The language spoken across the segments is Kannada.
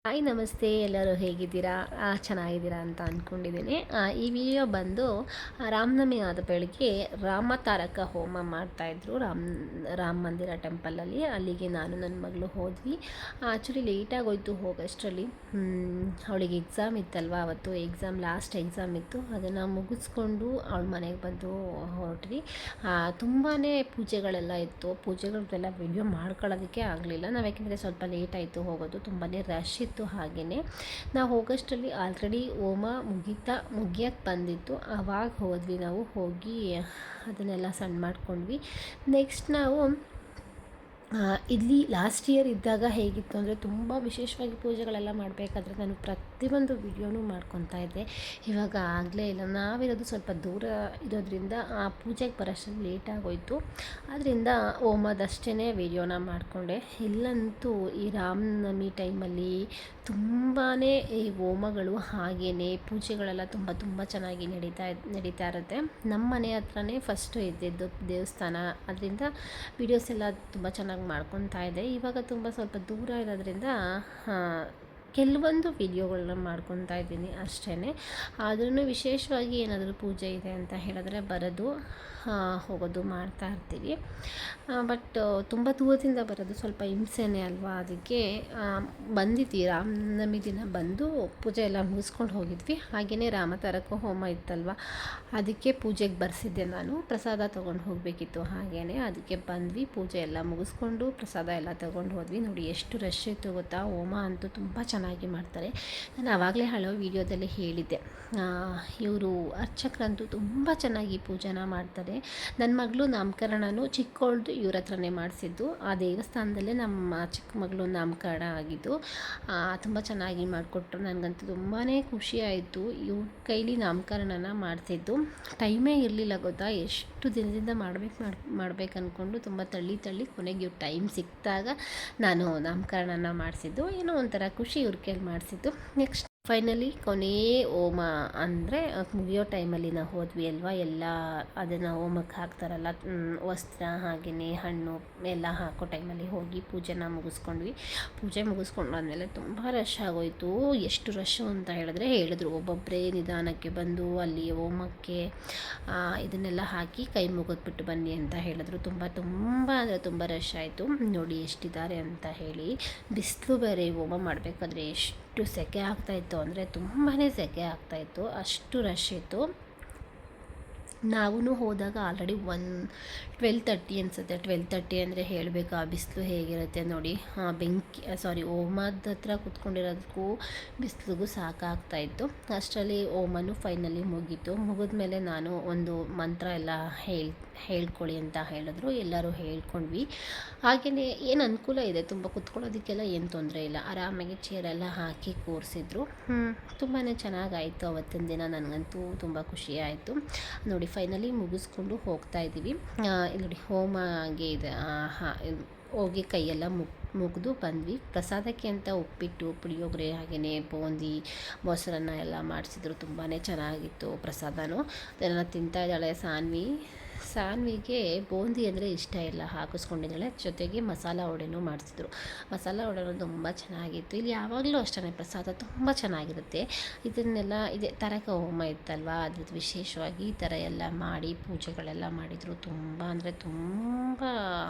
ಹಾಯ್ ನಮಸ್ತೆ, ಎಲ್ಲರೂ ಹೇಗಿದ್ದೀರಾ? ಚೆನ್ನಾಗಿದ್ದೀರಾ ಅಂತ ಅಂದ್ಕೊಂಡಿದ್ದೀನಿ. ಈ ವಿಡಿಯೋ ಬಂದು ರಾಮನವಮಿ ಆದ ಬೆಳಗ್ಗೆ ರಾಮತಾರಕ ಹೋಮ ಮಾಡ್ತಾಯಿದ್ರು ರಾಮ ಮಂದಿರ ಟೆಂಪಲಲ್ಲಿ. ಅಲ್ಲಿಗೆ ನಾನು ನನ್ನ ಮಗಳು ಹೋದ್ವಿ. ಆ್ಯಕ್ಚುಲಿ ಲೇಟಾಗಿ ಹೋಯ್ತು ಹೋಗೋಷ್ಟರಲ್ಲಿ. ಅವಳಿಗೆ ಎಕ್ಸಾಮ್ ಇತ್ತಲ್ವ, ಅವತ್ತು ಲಾಸ್ಟ್ ಎಕ್ಸಾಮ್ ಇತ್ತು. ಅದನ್ನು ಮುಗಿಸ್ಕೊಂಡು ಅವಳ ಮನೆಗೆ ಬಂದು ಹೊರಟ್ವಿ. ತುಂಬಾ ಪೂಜೆಗಳೆಲ್ಲ ಇತ್ತು. ಪೂಜೆಗಳದ್ದೆಲ್ಲ ವಿಡಿಯೋ ಮಾಡ್ಕೊಳ್ಳೋದಕ್ಕೆ ಆಗಲಿಲ್ಲ ನಾವು, ಯಾಕೆಂದರೆ ಸ್ವಲ್ಪ ಲೇಟ್ ಆಯಿತು ಹೋಗೋದು, ತುಂಬಾ ರಶ್ ಇತ್ತು. ಹಾಗೆಯೇ ನಾವು ಹೋಗೋಷ್ಟರಲ್ಲಿ ಆಲ್ರೆಡಿ ಹೋಮ ಮುಗಿಯಕ್ಕೆ ಬಂದಿತ್ತು. ಆವಾಗ ಹೋದ್ವಿ. ನಾವು ಹೋಗಿ ಅದನ್ನೆಲ್ಲ ಸಣ್ಣ ಮಾಡ್ಕೊಂಡ್ವಿ. ನೆಕ್ಸ್ಟ್ ನಾವು ಇಲ್ಲಿ ಲಾಸ್ಟ್ ಇಯರ್ ಇದ್ದಾಗ ಹೇಗಿತ್ತು ಅಂದರೆ, ತುಂಬ ವಿಶೇಷವಾಗಿ ಪೂಜೆಗಳೆಲ್ಲ ಮಾಡಬೇಕಾದ್ರೆ ನಾನು ಪ್ರತಿಯೊಂದು ವಿಡಿಯೋನೂ ಮಾಡ್ಕೊತಾ ಇದ್ದೆ. ಇವಾಗ ಆಗಲೇ ಇಲ್ಲ. ನಾವಿರೋದು ಸ್ವಲ್ಪ ದೂರ ಇರೋದ್ರಿಂದ ಆ ಪೂಜೆಗೆ ಬರೋಷ್ಟರಲ್ಲಿ ಲೇಟಾಗೋಯಿತು. ಆದ್ದರಿಂದ ಹೋಮದಷ್ಟೇ ವಿಡಿಯೋನ ಮಾಡಿಕೊಂಡೆ. ಇಲ್ಲಂತೂ ಈ ರಾಮನವಮಿ ಟೈಮಲ್ಲಿ ತುಂಬಾ ಈ ಹೋಮಗಳು ಹಾಗೆಯೇ ಪೂಜೆಗಳೆಲ್ಲ ತುಂಬ ಚೆನ್ನಾಗಿ ನಡೀತಾ ಇರುತ್ತೆ. ನಮ್ಮ ಮನೆ ಹತ್ರನೇ ಫಸ್ಟು ಇದ್ದಿದ್ದು ದೇವಸ್ಥಾನ. ಅದರಿಂದ ವೀಡಿಯೋಸ್ ಎಲ್ಲ ತುಂಬ ಚೆನ್ನಾಗಿ ಮಾಡ್ಕೊತಾ ಇದೆ. ಇವಾಗ ಸ್ವಲ್ಪ ದೂರ ಇರೋದ್ರಿಂದ ಕೆಲವೊಂದು ವಿಡಿಯೋಗಳನ್ನ ಮಾಡ್ಕೊತಾ ಇದ್ದೀನಿ ಅಷ್ಟೇ. ಆದ್ರೂ ವಿಶೇಷವಾಗಿ ಏನಾದರೂ ಪೂಜೆ ಇದೆ ಅಂತ ಹೇಳಿದ್ರೆ ಬರೋದು, ಹೋಗೋದು ಮಾಡ್ತಾ ಇರ್ತೀವಿ. ಬಟ್ ತುಂಬ ದೂರದಿಂದ ಬರೋದು ಸ್ವಲ್ಪ ಹಿಂಸೆನೇ ಅಲ್ವಾ. ಅದಕ್ಕೆ ಬಂದಿದ್ವಿ, ರಾಮನವಮಿ ದಿನ ಬಂದು ಪೂಜೆ ಎಲ್ಲ ಮುಗಿಸ್ಕೊಂಡು ಹೋಗಿದ್ವಿ. ಹಾಗೆಯೇ ರಾಮತಾರಕ ಹೋಮ ಇತ್ತಲ್ವ, ಅದಕ್ಕೆ ಪೂಜೆಗೆ ಬರ್ಸಿದ್ದೆ ನಾನು. ಪ್ರಸಾದ ತೊಗೊಂಡು ಹೋಗಬೇಕಿತ್ತು. ಹಾಗೆಯೇ ಅದಕ್ಕೆ ಬಂದ್ವಿ. ಪೂಜೆ ಎಲ್ಲ ಮುಗಿಸ್ಕೊಂಡು ಪ್ರಸಾದ ಎಲ್ಲ ತೊಗೊಂಡು ಹೋದ್ವಿ. ನೋಡಿ ಎಷ್ಟು ರಶ್ ಇತ್ತು ಗೊತ್ತಾ. ಹೋಮ ಅಂತೂ ತುಂಬ ಚೆನ್ನಾಗಿ ಮಾಡ್ತಾರೆ. ನಾನು ಆವಾಗಲೇ ಹಳೋ ವಿಡಿಯೋದಲ್ಲಿ ಹೇಳಿದ್ದೆ, ಇವರು ಅರ್ಚಕರಂತೂ ತುಂಬ ಚೆನ್ನಾಗಿ ಪೂಜೆನ ಮಾಡ್ತಾರೆ. ನನ್ನ ಮಗಳು ನಾಮಕರಣನೂ ಚಿಕ್ಕವಳ್ದು ಇವ್ರ ಹತ್ರನೇ ಮಾಡಿಸಿದ್ದು. ಆ ದೇವಸ್ಥಾನದಲ್ಲೇ ನಮ್ಮ ಚಿಕ್ಕ ಮಗಳು ನಾಮಕರಣ ಆಗಿದ್ದು. ತುಂಬ ಚೆನ್ನಾಗಿ ಮಾಡಿಕೊಟ್ರು. ನನಗಂತೂ ತುಂಬಾ ಖುಷಿ ಆಯಿತು ಇವ್ರ ಕೈಲಿ ನಾಮಕರಣನ ಮಾಡಿಸಿದ್ದು. ಟೈಮೇ ಇರಲಿಲ್ಲ ಗೊತ್ತಾ. ಎಷ್ಟು ದಿನದಿಂದ ಮಾಡ್ಬೇಕು ಅಂದ್ಕೊಂಡು ತುಂಬ ತಳ್ಳಿ ಕೊನೆಗೆ ಇವ್ರ ಟೈಮ್ ಸಿಕ್ಕಿದಾಗ ನಾನು ನಾಮಕರಣನ ಮಾಡಿಸಿದ್ದು. ಏನೋ ಒಂಥರ ಖುಷಿ ಇವ್ರ ಕೈಲಿ ಮಾಡಿಸಿದ್ದು. ನೆಕ್ಸ್ಟ್ ಫೈನಲಿ ಕೊನೆಯೇ ಹೋಮ ಅಂದರೆ ಮುಗಿಯೋ ಟೈಮಲ್ಲಿ ನಾವು ಹೋದ್ವಿ ಅಲ್ವಾ. ಎಲ್ಲ ಅದನ್ನು ಹೋಮಕ್ಕೆ ಹಾಕ್ತಾರಲ್ಲ, ವಸ್ತ್ರ ಹಾಗೆಯೇ ಹಣ್ಣು ಎಲ್ಲ ಹಾಕೋ ಟೈಮಲ್ಲಿ ಹೋಗಿ ಪೂಜೆನ ಮುಗಿಸ್ಕೊಂಡ್ವಿ. ಪೂಜೆ ಮುಗಿಸ್ಕೊಂಡಾದ್ಮೇಲೆ ತುಂಬ ರಶ್ ಆಗೋಯಿತು. ಎಷ್ಟು ರಶ್ಶು ಅಂತ ಹೇಳಿದ್ರು ಒಬ್ಬೊಬ್ಬರೇ ನಿಧಾನಕ್ಕೆ ಬಂದು ಅಲ್ಲಿ ಹೋಮಕ್ಕೆ ಇದನ್ನೆಲ್ಲ ಹಾಕಿ ಕೈ ಮುಗಿದ್ಬಿಟ್ಟು ಬನ್ನಿ ಅಂತ ಹೇಳಿದ್ರು. ತುಂಬ ಅಂದರೆ ತುಂಬ ರಶ್ ಆಯಿತು. ನೋಡಿ ಎಷ್ಟಿದ್ದಾರೆ ಅಂತ ಹೇಳಿ. ಬಿಸಿಲು ಬೇರೆ, ಹೋಮ ಮಾಡಬೇಕಾದ್ರೆ ಎಷ್ಟು ಸೆಕೆ ಆಗ್ತಾಯಿತ್ತು ಅಂದರೆ ತುಂಬಾ ಸೆಕೆ ಆಗ್ತಾಯಿತ್ತು, ಅಷ್ಟು ರಶ್ ಇತ್ತು. ನಾವೂ ಹೋದಾಗ ಆಲ್ರೆಡಿ 12:30 ಅನಿಸುತ್ತೆ. 12:30 ಅಂದರೆ ಹೇಳಬೇಕಾ ಬಿಸಿಲು ಹೇಗಿರುತ್ತೆ ನೋಡಿ. ಹೋಮದ ಹತ್ರ ಕೂತ್ಕೊಂಡಿರೋದಕ್ಕೂ ಬಿಸಿಲಿಗೂ ಸಾಕಾಗ್ತಾಯಿತ್ತು. ಅಷ್ಟರಲ್ಲಿ ಹೋಮನೂ ಫೈನಲಿ ಮುಗೀತು. ಮುಗಿದ್ಮೇಲೆ ನಾನು ಒಂದು ಮಂತ್ರ ಎಲ್ಲ ಹೇಳ್ಕೊಳ್ಳಿ ಅಂತ ಹೇಳಿದ್ರು. ಎಲ್ಲರೂ ಹೇಳ್ಕೊಂಡ್ವಿ. ಹಾಗೆಯೇ ಏನು ಅನುಕೂಲ ಇದೆ, ತುಂಬ ಕೂತ್ಕೊಳ್ಳೋದಕ್ಕೆಲ್ಲ ಏನು ತೊಂದರೆ ಇಲ್ಲ. ಆರಾಮಾಗಿ ಚೇರೆಲ್ಲ ಹಾಕಿ ಕೂರಿಸಿದ್ರು. ತುಂಬಾ ಚೆನ್ನಾಗಾಯಿತು ಅವತ್ತಿನ ದಿನ. ನನಗಂತೂ ತುಂಬ ಖುಷಿ ಆಯಿತು. ನೋಡಿ ಫೈನಲಿ ಮುಗಿಸ್ಕೊಂಡು ಹೋಗ್ತಾ ಇದ್ದೀವಿ. ನೋಡಿ ಹೋಮಗೆ ಇದೆ, ಹೋಗಿ ಕೈಯೆಲ್ಲ ಮುಗಿದು ಬಂದ್ವಿ. ಪ್ರಸಾದಕ್ಕೆ ಅಂತ ಉಪ್ಪಿಟ್ಟು, ಪುಳಿಯೋಗರೆ ಹಾಗೆಯೇ ಬೂಂದಿ, ಮೊಸರನ್ನ ಎಲ್ಲ ಮಾಡಿಸಿದ್ರು. ತುಂಬಾ ಚೆನ್ನಾಗಿತ್ತು ಪ್ರಸಾದನೂ. ಅದನ್ನು ತಿಂತಾ ಇದ್ದಾಳೆ ಸಾನ್ವಿಗೆ ಬೂಂದಿ ಅಂದರೆ ಇಷ್ಟ ಇಲ್ಲ, ಹಾಕಿಸ್ಕೊಂಡಿದ್ದಾಳೆ. ಜೊತೆಗೆ ಮಸಾಲ ವಡೆನೂ ಮಾಡಿಸಿದ್ರು. ಮಸಾಲ ವಡೆನೂ ತುಂಬ ಚೆನ್ನಾಗಿತ್ತು. ಇಲ್ಲಿ ಯಾವಾಗಲೂ ಅಷ್ಟೇ ಪ್ರಸಾದ ತುಂಬ ಚೆನ್ನಾಗಿರುತ್ತೆ. ಇದೇ ತಾರಕ ಹೋಮ ಇತ್ತಲ್ವ, ಅದ್ರದ್ದು ವಿಶೇಷವಾಗಿ ಈ ಥರ ಎಲ್ಲ ಮಾಡಿ ಪೂಜೆಗಳೆಲ್ಲ ಮಾಡಿದರು. ತುಂಬ ಅಂದರೆ ತುಂಬ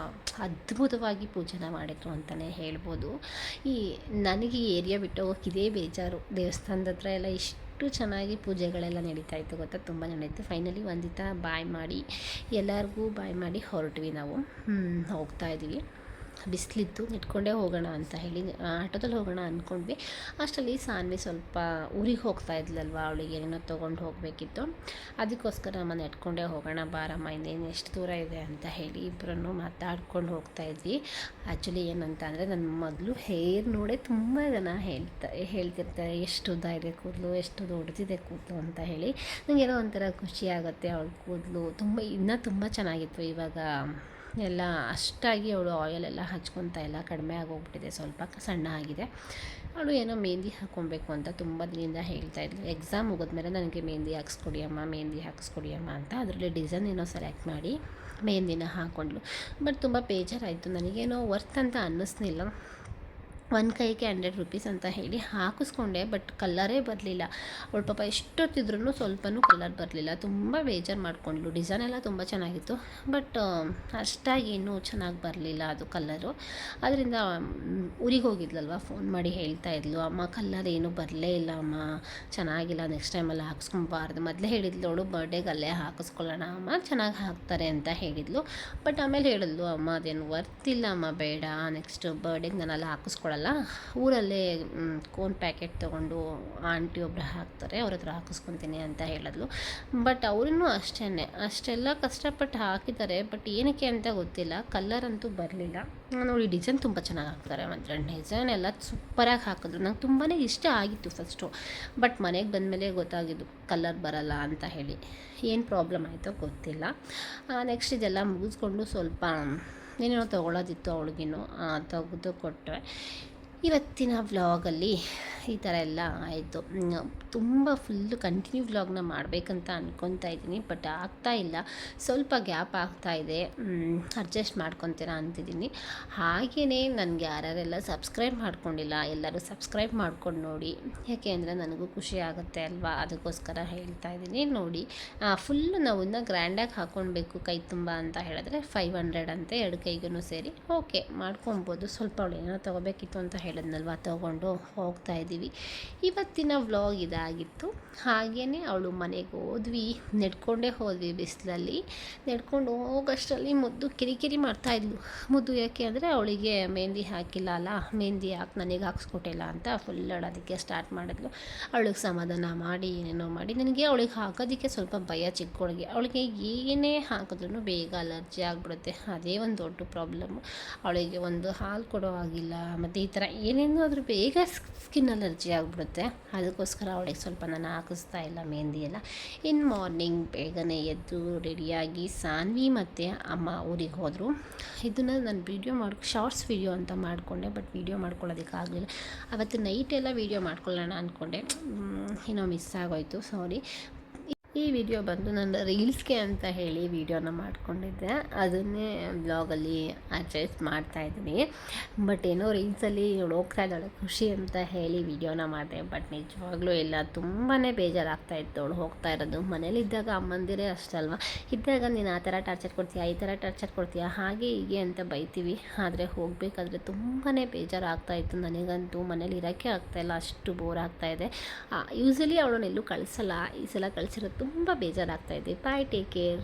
ಅದ್ಭುತವಾಗಿ ಪೂಜೆನ ಮಾಡಿದರು ಅಂತಲೇ ಹೇಳ್ಬೋದು. ನನಗೆ ಈ ಏರಿಯಾ ಬಿಟ್ಟು ಹೋಗೋಕ್ಕೆ ಇದೇ ಬೇಜಾರು. ದೇವಸ್ಥಾನದ ಹತ್ರ ಎಲ್ಲ ಇಷ್ಟು ಚೆನ್ನಾಗಿ ಪೂಜೆಗಳೆಲ್ಲ ನಡೀತಾ ಇತ್ತು ಗೊತ್ತಾ, ತುಂಬ ನಡೀತು. ಫೈನಲಿ ಒಂದಿತ ಎಲ್ಲರಿಗೂ ಬಾಯ್ ಮಾಡಿ ಹೊರಟ್ವಿ. ನಾವು ಹೋಗ್ತಾ ಇದ್ದೀವಿ. ಬಿಸಿಲಿತ್ತು, ನಿಟ್ಕೊಂಡೇ ಹೋಗೋಣ ಅಂತ ಹೇಳಿ ಆಟೋದಲ್ಲಿ ಹೋಗೋಣ ಅಂದ್ಕೊಂಡ್ವಿ. ಅಷ್ಟರಲ್ಲಿ ಸಾನ್ವಿ ಸ್ವಲ್ಪ ಊರಿಗೆ ಹೋಗ್ತಾ ಇದ್ಲಲ್ವ, ಅವಳಿಗೆ ಏನೋ ತೊಗೊಂಡು ಹೋಗಬೇಕಿತ್ತು. ಅದಕ್ಕೋಸ್ಕರ ನಮ್ಮ ನೆಟ್ಕೊಂಡೇ ಹೋಗೋಣ ಬಾರಮ್ಮ, ಇನ್ನೇನು ಎಷ್ಟು ದೂರ ಇದೆ ಅಂತ ಹೇಳಿ ಇಬ್ಬರನ್ನು ಮಾತಾಡ್ಕೊಂಡು ಹೋಗ್ತಾ ಇದ್ವಿ. ಆ್ಯಕ್ಚುಲಿ ಏನಂತ ಅಂದರೆ, ನನ್ನ ಮಗಳು ಹೇರ್ ನೋಡೇ ತುಂಬ ಜನ ಹೇಳ್ತಿರ್ತಾರೆ ಎಷ್ಟು ಉದ್ದ ಇದೆ ಕೂದಲು, ಎಷ್ಟು ದೊಡ್ಡದಿದೆ ಕೂದಲು ಅಂತ ಹೇಳಿ. ನನಗೇನೋ ಒಂಥರ ಖುಷಿ ಆಗುತ್ತೆ. ಅವಳ ಕೂದಲು ಇನ್ನೂ ತುಂಬ ಚೆನ್ನಾಗಿತ್ತು. ಇವಾಗ ಎಲ್ಲ ಅಷ್ಟಾಗಿ ಅವಳು ಆಯಿಲೆಲ್ಲ ಹಚ್ಕೊತಾ ಇಲ್ಲ, ಕಡಿಮೆ ಆಗೋಗ್ಬಿಟ್ಟಿದೆ, ಸ್ವಲ್ಪ ಸಣ್ಣ ಆಗಿದೆ. ಅವಳು ಏನೋ ಮೆಹಂದಿ ಹಾಕ್ಕೊಬೇಕು ಅಂತ ತುಂಬ ದಿನದಿಂದ ಹೇಳ್ತಾಯಿದ್ಲು. ಎಕ್ಸಾಮ್ ಮುಗಿದ್ಮೇಲೆ ನನಗೆ ಮೆಹಂದಿ ಹಾಕಿಸ್ಕೊಡಿ ಅಮ್ಮ ಅಂತ. ಅದರಲ್ಲಿ ಡಿಸೈನ್ ಏನೋ ಸೆಲೆಕ್ಟ್ ಮಾಡಿ ಮೆಹಂದಿನ ಹಾಕ್ಕೊಂಡ್ಳು. ಬಟ್ ತುಂಬ ಬೇಜಾರಾಯಿತು, ನನಗೇನೋ ವರ್ತ್ ಅಂತ ಅನ್ನಿಸ್ಲಿಲ್ಲ. ಒಂದು ಕೈಗೆ 100 ರುಪೀಸ್ ಅಂತ ಹೇಳಿ ಹಾಕಿಸ್ಕೊಂಡೆ. ಬಟ್ ಕಲ್ಲರೇ ಬರಲಿಲ್ಲ. ಅವಳು ಪಾಪ ಎಷ್ಟೊತ್ತಿದ್ರೂ ಸ್ವಲ್ಪನೂ ಕಲರ್ ಬರಲಿಲ್ಲ. ತುಂಬ ಬೇಜಾರು ಮಾಡಿಕೊಂಡ್ಳು. ಡಿಸೈನ್ ಎಲ್ಲ ತುಂಬ ಚೆನ್ನಾಗಿತ್ತು, ಬಟ್ ಅಷ್ಟಾಗಿ ಏನೂ ಚೆನ್ನಾಗಿ ಬರಲಿಲ್ಲ ಅದು ಕಲ್ಲರು. ಅದರಿಂದ ಊರಿಗೆ ಹೋಗಿದ್ಲಲ್ವ, ಫೋನ್ ಮಾಡಿ ಹೇಳ್ತಾ ಇದ್ಲು, ಅಮ್ಮ ಕಲ್ಲರ್ ಏನೂ ಬರಲೇ ಇಲ್ಲ ಅಮ್ಮ, ಚೆನ್ನಾಗಿಲ್ಲ, ನೆಕ್ಸ್ಟ್ ಟೈಮೆಲ್ಲ ಹಾಕ್ಸ್ಕೊಬಾರ್ದು. ಮೊದಲೇ ಹೇಳಿದ್ಲು ಅವಳು, ಬರ್ಡೇಗೆ ಅಲ್ಲೇ ಹಾಕಿಸ್ಕೊಳ್ಳೋಣ ಅಮ್ಮ, ಚೆನ್ನಾಗಿ ಹಾಕ್ತಾರೆ ಅಂತ ಹೇಳಿದ್ಲು. ಬಟ್ ಆಮೇಲೆ ಹೇಳಿದ್ಲು, ಅಮ್ಮ ಅದೇನು ವರ್ತಿಲ್ಲ ಅಮ್ಮ, ಬೇಡ, ನೆಕ್ಸ್ಟ್ ಬರ್ಡೇಗೆ ನಾನು ಅಲ್ಲಿ ಹಾಕಿಸ್ಕೊಳ್ಳಲ್ಲ, ಊರಲ್ಲೇ ಕೋನ್ ಪ್ಯಾಕೆಟ್ ತೊಗೊಂಡು ಆಂಟಿ ಒಬ್ಬರು ಹಾಕ್ತಾರೆ, ಅವ್ರ ಹತ್ರ ಹಾಕಿಸ್ಕೊತೀನಿ ಅಂತ ಹೇಳಿದ್ಲು. ಬಟ್ ಅವ್ರೂ ಅಷ್ಟೆಲ್ಲ ಕಷ್ಟಪಟ್ಟು ಹಾಕಿದ್ದಾರೆ, ಬಟ್ ಏನಕ್ಕೆ ಅಂತ ಗೊತ್ತಿಲ್ಲ, ಕಲ್ಲರ್ ಅಂತೂ ಬರಲಿಲ್ಲ. ನೋಡಿ, ಡಿಸೈನ್ ತುಂಬ ಚೆನ್ನಾಗಿ ಹಾಕ್ತಾರೆ ಮಾತ್ರ, ಡಿಸೈನ್ ಎಲ್ಲ ಸೂಪರಾಗಿ ಹಾಕಿದ್ರು. ನಂಗೆ ತುಂಬಾ ಇಷ್ಟ ಆಗಿತ್ತು ಫಸ್ಟು, ಬಟ್ ಮನೆಗೆ ಬಂದಮೇಲೆ ಗೊತ್ತಾಗಿದ್ದು ಕಲ್ಲರ್ ಬರಲ್ಲ ಅಂತ ಹೇಳಿ. ಏನು ಪ್ರಾಬ್ಲಮ್ ಆಯಿತೋ ಗೊತ್ತಿಲ್ಲ. ನೆಕ್ಸ್ಟ್ ಇದೆಲ್ಲ ಮುಗಿಸ್ಕೊಂಡು ಸ್ವಲ್ಪ ಏನೇನೋ ತೊಗೊಳೋದಿತ್ತು ಅವಳಿಗೇನು, ತೆಗೆದು ಕೊಟ್ಟೆ. ಇವತ್ತಿನ ವ್ಲಾಗಲ್ಲಿ ಈ ಥರ ಎಲ್ಲ ಆಯಿತು. ತುಂಬ ಫುಲ್ಲು ಕಂಟಿನ್ಯೂ ವ್ಲಾಗ್ನ ಮಾಡಬೇಕಂತ ಅಂದ್ಕೊತಾ ಇದ್ದೀನಿ, ಬಟ್ ಆಗ್ತಾಯಿಲ್ಲ, ಸ್ವಲ್ಪ ಗ್ಯಾಪ್ ಆಗ್ತಾಯಿದೆ, ಅಡ್ಜಸ್ಟ್ ಮಾಡ್ಕೊತೀರಾ ಅಂತಿದ್ದೀನಿ. ಹಾಗೆಯೇ ನನಗೆ ಯಾರ್ಯಾರೆಲ್ಲ ಸಬ್ಸ್ಕ್ರೈಬ್ ಮಾಡ್ಕೊಂಡಿಲ್ಲ ಎಲ್ಲರೂ ಸಬ್ಸ್ಕ್ರೈಬ್ ಮಾಡ್ಕೊಂಡು ನೋಡಿ, ಯಾಕೆ ಅಂದರೆ ನನಗೂ ಖುಷಿ ಆಗುತ್ತೆ ಅಲ್ವಾ, ಅದಕ್ಕೋಸ್ಕರ ಹೇಳ್ತಾ ಇದ್ದೀನಿ. ನೋಡಿ, ಫುಲ್ಲು ನಾವು ಇನ್ನೂ ಗ್ರ್ಯಾಂಡಾಗಿ ಹಾಕ್ಕೊಳ್ಬೇಕು ಕೈ ತುಂಬ ಅಂತ ಹೇಳಿದ್ರೆ 500 ಅಂತೆ, 2 ಕೈಗೂ ಸೇರಿ. ಓಕೆ, ಮಾಡ್ಕೊಬೋದು. ಸ್ವಲ್ಪ ಅವಳು ಏನೋ ತೊಗೋಬೇಕಿತ್ತು ಅಂತ ಹೇಳಿದ್ನಲ್ವ, ತೊಗೊಂಡು ಹೋಗ್ತಾಯಿದ್ದೀವಿ. ಇವತ್ತಿನ ವ್ಲಾಗ್ ಇದಾಗಿತ್ತು. ಹಾಗೆಯೇ ಅವಳು ಮನೆಗೆ ಹೋದ್ವಿ, ನೆಡ್ಕೊಂಡೇ ಹೋದ್ವಿ ಬಿಸಿಲಲ್ಲಿ. ನೆಡ್ಕೊಂಡು ಹೋಗೋಷ್ಟರಲ್ಲಿ ಮುದ್ದು ಕಿರಿಕಿರಿ ಮಾಡ್ತಾಯಿದ್ಲು. ಮುದ್ದು ಯಾಕೆ ಅಂದರೆ ಅವಳಿಗೆ ಮೆಹಂದಿ ಹಾಕಿಲ್ಲ ಅಲ್ಲ, ಮೆಹಂದಿ ಹಾಕಿ ನನಗೆ ಹಾಕ್ಸ್ಕೊಟ್ಟಿಲ್ಲ ಅಂತ ಫುಲ್ ಅಳೋದಕ್ಕೆ ಸ್ಟಾರ್ಟ್ ಮಾಡಿದ್ಲು. ಅವಳಿಗೆ ಸಮಾಧಾನ ಮಾಡಿ ಏನೇನೋ ಮಾಡಿ, ನನಗೆ ಅವಳಿಗೆ ಹಾಕೋದಕ್ಕೆ ಸ್ವಲ್ಪ ಭಯ, ಚಿಕ್ಕವಳಿಗೆ. ಅವಳಿಗೆ ಏನೇ ಹಾಕಿದ್ರೂ ಬೇಗ ಅಲರ್ಜಿ ಆಗಿಬಿಡುತ್ತೆ, ಅದೇ ಒಂದು ದೊಡ್ಡ ಪ್ರಾಬ್ಲಮ್ಮು. ಅವಳಿಗೆ ಒಂದು ಹಾಲು ಕೊಡೋ ಆಗಿಲ್ಲ, ಮತ್ತು ಈ ಥರ ಏನೇನಾದರೂ ಬೇಗ ಸ್ಕಿನ್ ಅಲರ್ಜಿ ಆಗಿಬಿಡುತ್ತೆ. ಅದಕ್ಕೋಸ್ಕರ ಅವಳಿಗೆ ಸ್ವಲ್ಪ ನಾನು ಹಾಕಿಸ್ತಾ ಇಲ್ಲ ಮೆಹಂದಿ ಎಲ್ಲ. ಇನ್ನು ಮಾರ್ನಿಂಗ್ ಬೇಗನೆ ಎದ್ದು ರೆಡಿಯಾಗಿ ಸಾನ್ವಿ ಮತ್ತು ಅಮ್ಮ ಊರಿಗೆ ಹೋದರು. ಇದನ್ನು ನಾನು ಶಾರ್ಟ್ಸ್ ವೀಡಿಯೋ ಅಂತ ಮಾಡಿಕೊಂಡೆ, ಬಟ್ ವೀಡಿಯೋ ಮಾಡ್ಕೊಳ್ಳೋದಕ್ಕಾಗಲಿಲ್ಲ. ಅವತ್ತು ನೈಟೆಲ್ಲ ವೀಡಿಯೋ ಮಾಡ್ಕೊಳ್ಳೋಣ ಅಂದ್ಕೊಂಡೆ, ಏನೋ ಮಿಸ್ ಆಗೋಯ್ತು, ಸಾರಿ. ಈ ವಿಡಿಯೋ ಬಂದು ನಾನು ರೀಲ್ಸ್ಗೆ ಅಂತ ಹೇಳಿ ವಿಡಿಯೋನ ಮಾಡ್ಕೊಂಡಿದ್ದೆ, ಅದನ್ನೇ ಬ್ಲಾಗಲ್ಲಿ ಅಡ್ಜಸ್ಟ್ ಮಾಡ್ತಾಯಿದ್ದೀನಿ. ಬಟ್ ಏನೋ ರೀಲ್ಸಲ್ಲಿ ಹೋಗ್ತಾ ಇದ್ದಾಳೆ ಖುಷಿ ಅಂತ ಹೇಳಿ ವಿಡಿಯೋನ ಮಾಡಿದೆ, ಬಟ್ ನಿಜವಾಗ್ಲೂ ಇಲ್ಲ, ತುಂಬಾ ಬೇಜಾರಾಗ್ತಾಯಿತ್ತು ಅವಳು ಹೋಗ್ತಾ ಇರೋದು. ಮನೇಲಿದ್ದಾಗ ಅಮ್ಮಂದಿರೇ ಅಷ್ಟಲ್ವ, ಇದ್ದಾಗ ನೀನು ಆ ಥರ ಟಾರ್ಚರ್ ಕೊಡ್ತೀಯಾ, ಈ ಥರ ಟಾರ್ಚರ್ ಕೊಡ್ತೀಯಾ, ಹಾಗೆ ಹೀಗೆ ಅಂತ ಬೈತೀವಿ. ಆದರೆ ಹೋಗಬೇಕಾದ್ರೆ ತುಂಬಾ ಬೇಜಾರಾಗ್ತಾಯಿತ್ತು ನನಗಂತೂ. ಮನೇಲಿ ಇರೋಕ್ಕೆ ಆಗ್ತಾಯಿಲ್ಲ, ಅಷ್ಟು ಬೋರ್ ಆಗ್ತಾಯಿದೆ. ಯೂಸಲಿ ಅವಳನ್ನೆಲ್ಲೂ ಕಳಿಸಲ್ಲ, ಈ ಸಲ ಕಳಿಸಿರೋದು ತುಂಬ ಬೇಜಾರಾಗ್ತಾಯಿದೆ. ಬಾಯ್, ಟೇಕ್ ಕೇರ್.